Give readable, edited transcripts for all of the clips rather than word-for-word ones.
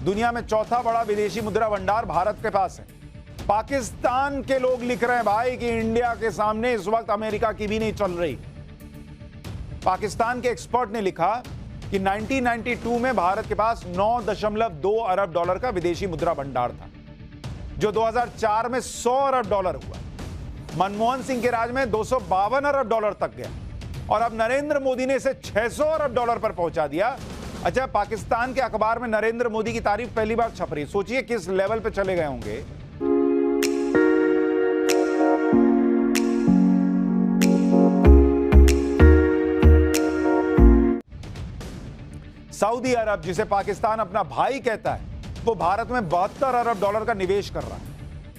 दुनिया में चौथा बड़ा विदेशी मुद्रा भंडार भारत के पास है। पाकिस्तान के लोग लिख रहे हैं भाई कि इंडिया के सामने इस वक्त अमेरिका की भी नहीं चल रही। पाकिस्तान के एक्सपर्ट ने लिखा कि 1992 में भारत के पास 9.2 अरब डॉलर का विदेशी मुद्रा भंडार था, जो 2004 में 100 अरब डॉलर हुआ। मनमोहन सिंह के राज में 252 अरब डॉलर तक गया और अब नरेंद्र मोदी ने इसे 600 अरब डॉलर पर पहुंचा दिया। अच्छा, पाकिस्तान के अखबार में नरेंद्र मोदी की तारीफ पहली बार छप रही। सोचिए किस लेवल पे चले गए होंगे। सऊदी अरब, जिसे पाकिस्तान अपना भाई कहता है, वो भारत में 72 अरब डॉलर का निवेश कर रहा है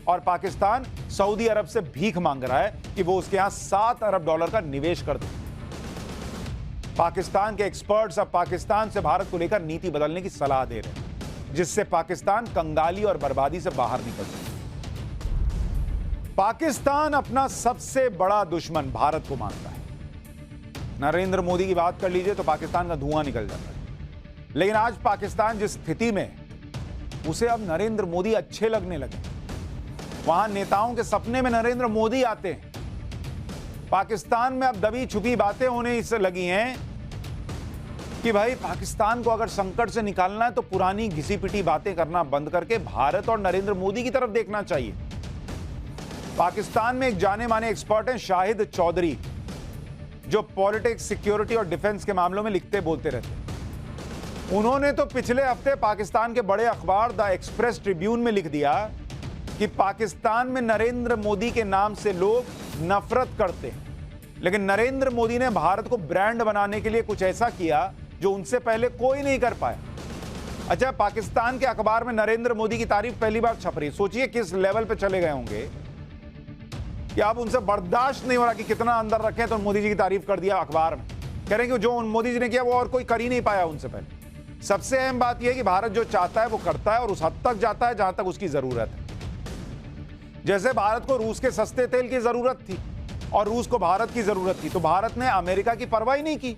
और पाकिस्तान सऊदी अरब से भीख मांग रहा है कि वो उसके यहां 7 अरब डॉलर का निवेश कर दे। पाकिस्तान के एक्सपर्ट्स अब पाकिस्तान से भारत को लेकर नीति बदलने की सलाह दे रहे हैं, जिससे पाकिस्तान कंगाली और बर्बादी से बाहर निकल सके। पाकिस्तान अपना सबसे बड़ा दुश्मन भारत को मानता है। नरेंद्र मोदी की बात कर लीजिए तो पाकिस्तान का धुआं निकल जाता है। लेकिन आज पाकिस्तान जिस स्थिति में, उसे अब नरेंद्र मोदी अच्छे लगने लगे। वहां नेताओं के सपने में नरेंद्र मोदी आते हैं। पाकिस्तान में अब दबी छुपी बातें होने इससे लगी हैं कि भाई पाकिस्तान को अगर संकट से निकालना है तो पुरानी घिसी पिटी बातें करना बंद करके भारत और नरेंद्र मोदी की तरफ देखना चाहिए। पाकिस्तान में एक जाने माने एक्सपर्ट हैं शाहिद चौधरी, जो पॉलिटिक्स, सिक्योरिटी और डिफेंस के मामलों में लिखते बोलते रहते हैं। उन्होंने तो पिछले हफ्ते पाकिस्तान के बड़े अखबार द एक्सप्रेस ट्रिब्यून में लिख दिया कि पाकिस्तान में नरेंद्र मोदी के नाम से लोग नफरत करते हैं, लेकिन नरेंद्र मोदी ने भारत को ब्रांड बनाने के लिए कुछ ऐसा किया जो उनसे पहले कोई नहीं कर पाया। अच्छा, पाकिस्तान के अखबार में नरेंद्र मोदी की तारीफ पहली बार छप रही। सोचिए किस लेवल पे चले गए होंगे कि आप उनसे बर्दाश्त नहीं हो रहा कि कितना अंदर रखें तो मोदी जी की तारीफ कर दिया अखबार में। कह रहे हैं कि जो मोदी जी ने किया वो और कोई कर ही नहीं पाया उनसे पहले। सबसे अहम बात यह है कि भारत जो चाहता है वो करता है और उस हद तक जाता है जहां तक उसकी जरूरत है। जैसे भारत को रूस के सस्ते तेल की जरूरत थी और रूस को भारत की जरूरत थी, तो भारत ने अमेरिका की परवाह ही नहीं की।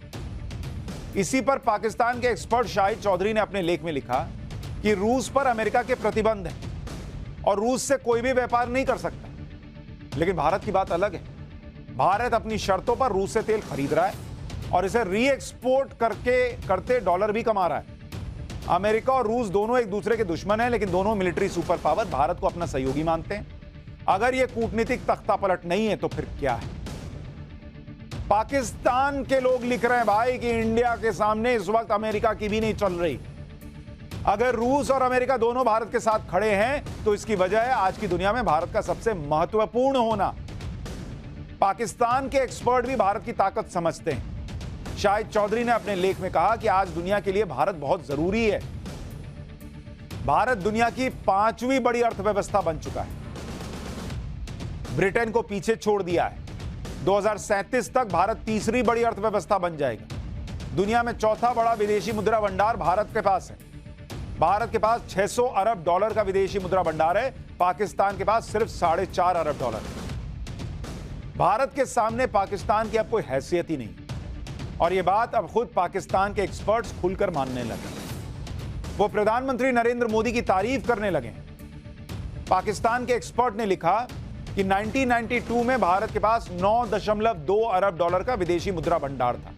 इसी पर पाकिस्तान के एक्सपर्ट शाहिद चौधरी ने अपने लेख में लिखा कि रूस पर अमेरिका के प्रतिबंध हैं और रूस से कोई भी व्यापार नहीं कर सकता। लेकिन भारत की बात अलग है। भारत अपनी शर्तों पर रूस से तेल खरीद रहा है और इसे री एक्सपोर्ट करते डॉलर भी कमा रहा है। अमेरिका और रूस दोनों एक दूसरे के दुश्मन हैं, लेकिन दोनों मिलिट्री सुपर पावर भारत को अपना सहयोगी मानते हैं। अगर यह कूटनीतिक तख्तापलट नहीं है तो फिर क्या है? पाकिस्तान के लोग लिख रहे हैं भाई कि इंडिया के सामने इस वक्त अमेरिका की भी नहीं चल रही। अगर रूस और अमेरिका दोनों भारत के साथ खड़े हैं तो इसकी वजह है आज की दुनिया में भारत का सबसे महत्वपूर्ण होना। पाकिस्तान के एक्सपर्ट भी भारत की ताकत समझते हैं। शाहिद चौधरी ने अपने लेख में कहा कि आज दुनिया के लिए भारत बहुत जरूरी है। भारत दुनिया की 5वीं बड़ी अर्थव्यवस्था बन चुका है, ब्रिटेन को पीछे छोड़ दिया है। 2037 तक भारत 3री बड़ी अर्थव्यवस्था बन जाएगा। दुनिया में चौथा बड़ा विदेशी मुद्रा भंडार भारत के पास है। भारत के पास 600 अरब डॉलर का विदेशी मुद्रा भंडार है, पाकिस्तान के पास सिर्फ 4.5 अरब डॉलर है। भारत के सामने पाकिस्तान की अब कोई हैसियत ही नहीं और यह बात अब खुद पाकिस्तान के एक्सपर्ट्स खुलकर मानने लगे। वो प्रधानमंत्री नरेंद्र मोदी की तारीफ करने लगे। पाकिस्तान के एक्सपर्ट ने लिखा कि 1992 में भारत के पास 9.2 अरब डॉलर का विदेशी मुद्रा भंडार था,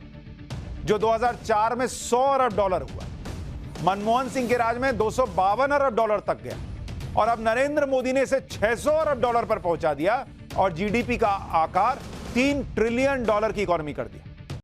जो 2004 में 100 अरब डॉलर हुआ। मनमोहन सिंह के राज में 252 अरब डॉलर तक गया और अब नरेंद्र मोदी ने इसे 600 अरब डॉलर पर पहुंचा दिया और जीडीपी का आकार 3 ट्रिलियन डॉलर की इकोनॉमी कर दिया।